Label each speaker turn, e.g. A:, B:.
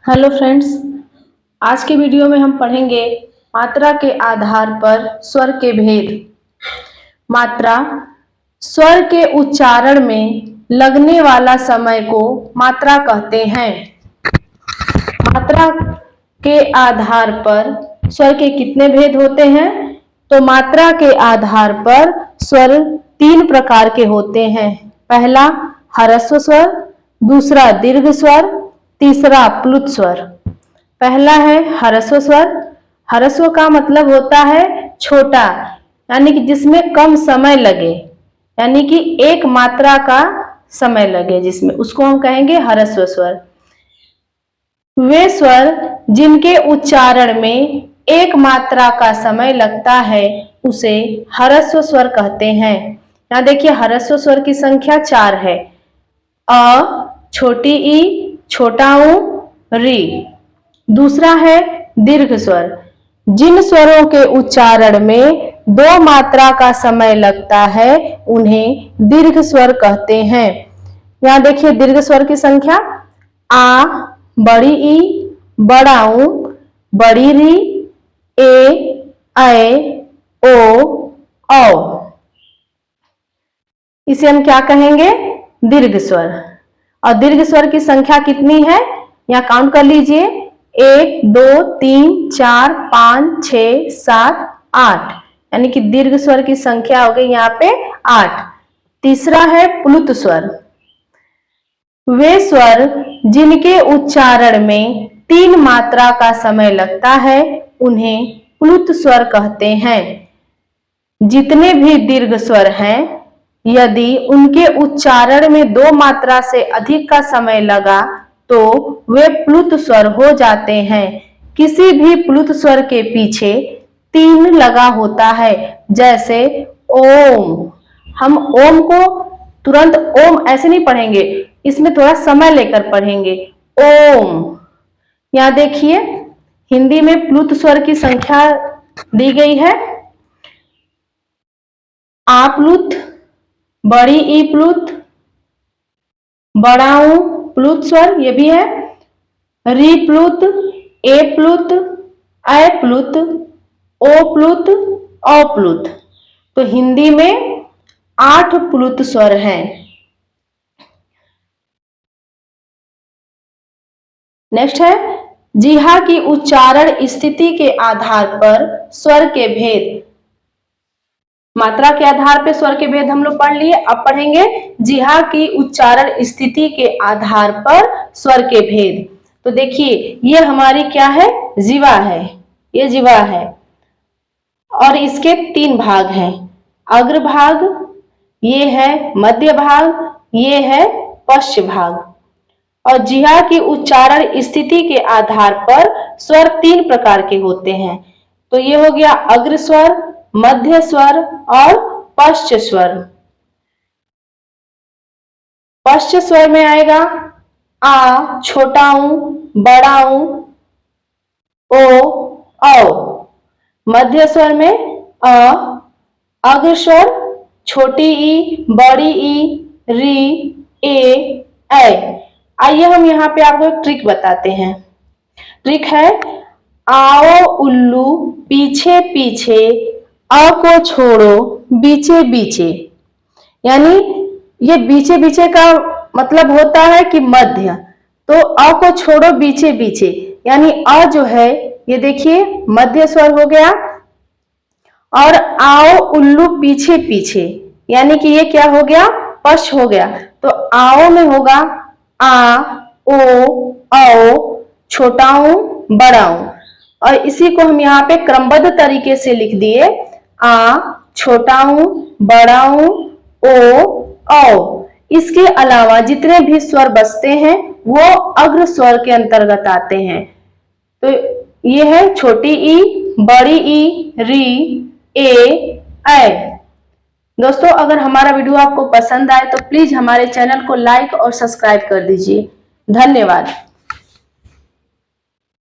A: Hello friends, आज के video में हम पढ़ेंगे मात्रा के आधार पर स्वर के भेद। मात्रा स्वर के उच्चारण में लगने वाला समय को मात्रा कहते हैं। मात्रा के आधार पर स्वर के कितने भेद होते हैं? तो मात्रा के आधार पर स्वर 3 प्रकार के होते हैं। पहला ह्रस्व स्वर, दूसरा दीर्घ स्वर, तीसरा प्लुत स्वर। पहला है ह्रस्व स्वर। ह्रस्व का मतलब होता है छोटा, यानी कि जिसमें कम समय लगे, यानी कि एक मात्रा का समय लगे जिसमें, उसको हम कहेंगे ह्रस्व स्वर। वे स्वर जिनके उच्चारण में एक मात्रा का समय लगता है उसे ह्रस्व स्वर कहते हैं। यहाँ देखिए ह्रस्व स्वर की संख्या 4 है। अ, छोटी ई, छोटा ऊ, री। दूसरा है दीर्घ स्वर। जिन स्वरों के उच्चारण में 2 मात्रा का समय लगता है उन्हें दीर्घ स्वर कहते हैं। यहाँ देखिए दीर्घ स्वर की संख्या आ, बड़ी ई, बड़ा ऊ, बड़ी री, ए, ऐ, ओ, औ। इसे हम क्या कहेंगे? दीर्घ स्वर। और दीर्घ स्वर की संख्या कितनी है? यहाँ काउंट कर लीजिए, 1 2 3 4 5 6 7 8, यानी कि दीर्घ स्वर की संख्या हो गई यहाँ पे 8। तीसरा है प्लुत स्वर। वे स्वर जिनके उच्चारण में 3 मात्रा का समय लगता है उन्हें प्लुत स्वर कहते हैं। जितने भी दीर्घ स्वर हैं, यदि उनके उच्चारण में 2 मात्रा से अधिक का समय लगा तो वे प्लुत स्वर हो जाते हैं। किसी भी प्लुत स्वर के पीछे 3 लगा होता है, जैसे ओम। हम ओम को तुरंत ओम ऐसे नहीं पढ़ेंगे, इसमें थोड़ा समय लेकर पढ़ेंगे। ओम। यहाँ देखिए हिंदी में प्लुत स्वर की संख्या दी गई है। आ प्लुत, बड़ी ई प्लुत, बड़ा ऊ प्लुत स्वर ये भी है। री प्लुत, ए प्लुत, ऐ प्लुत, ओ प्लुत, औ प्लुत। तो हिंदी में 8 प्लुत स्वर हैं। नेक्स्ट है जिह्वा की उच्चारण स्थिति के आधार पर स्वर के भेद। मात्रा के आधार पर स्वर के भेद हम लोग पढ़ लिए, अब पढ़ेंगे जिह्वा की उच्चारण स्थिति के आधार पर स्वर के भेद। तो देखिए ये हमारी क्या है? जिह्वा है, ये जिह्वा है और इसके 3 भाग हैं। अग्र भाग, ये है मध्य भाग, ये है पश्च भाग। और जिह्वा की उच्चारण स्थिति के आधार पर स्वर 3 प्रकार के होते हैं। तो ये हो गया अग्र स्वर, मध्य स्वर और पश्च स्वर। पश्च स्वर में आएगा आ, छोटा ऊ, बड़ा ऊ, ओ, औ। मध्य स्वर में अ, अग्र स्वर, छोटी ई, बड़ी ई, री, ए, ऐ। आइए हम यहाँ पे आपको एक ट्रिक बताते हैं। ट्रिक है आओ उल्लू पीछे पीछे, अ को छोड़ो बीचे बीचे। यानी ये बीचे बीचे का मतलब होता है कि मध्य, तो अ को छोड़ो बीचे बीचे, यानी अ जो है ये देखिए मध्य स्वर हो गया। और आओ उल्लू पीछे पीछे, यानी कि ये क्या हो गया? पश्च हो गया। तो आओ में होगा आ, ओ, औ, छोटा ऊ, बड़ा ऊ। और इसी को हम यहाँ पे क्रमबद्ध तरीके से लिख दिए, आ, छोटा ऊ, बड़ा ऊ, ओ, औ। इसके अलावा जितने भी स्वर बचते हैं वो अग्र स्वर के अंतर्गत आते हैं। तो ये है छोटी ई, बड़ी ई, री, ए, ऐ। दोस्तों अगर हमारा वीडियो आपको पसंद आए तो प्लीज हमारे चैनल को लाइक और सब्सक्राइब कर दीजिए। धन्यवाद।